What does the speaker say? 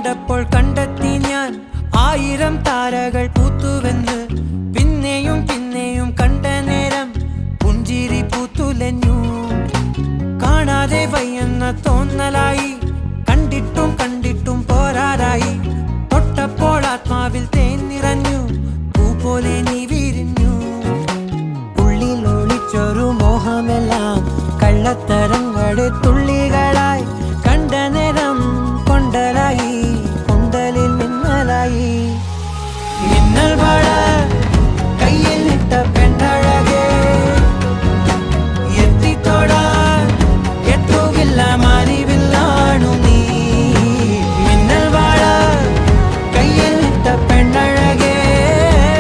കണ്ടപ്പോൾ കണ്ടെത്തി ഞാൻ 1000 താരകൾ പൂത്തുവെന്ന്. പിന്നെയും പിന്നെയും കണ്ട നേരം പുഞ്ചിരി പൂത്തുലഞ്ഞു. കാണാതെ വയ്യെന്ന തോന്നലായി, കണ്ടിട്ടും കണ്ടിട്ടും പോരാതായി. തൊട്ടപ്പോൾ ആത്മാവിൽ തേൻ നിറഞ്ഞു, പൂ പോലെ നീ വിരിഞ്ഞു. ഉള്ളിൽ ഒളിച്ചൊരു മോഹമെല്ലാം കള്ളത്തരം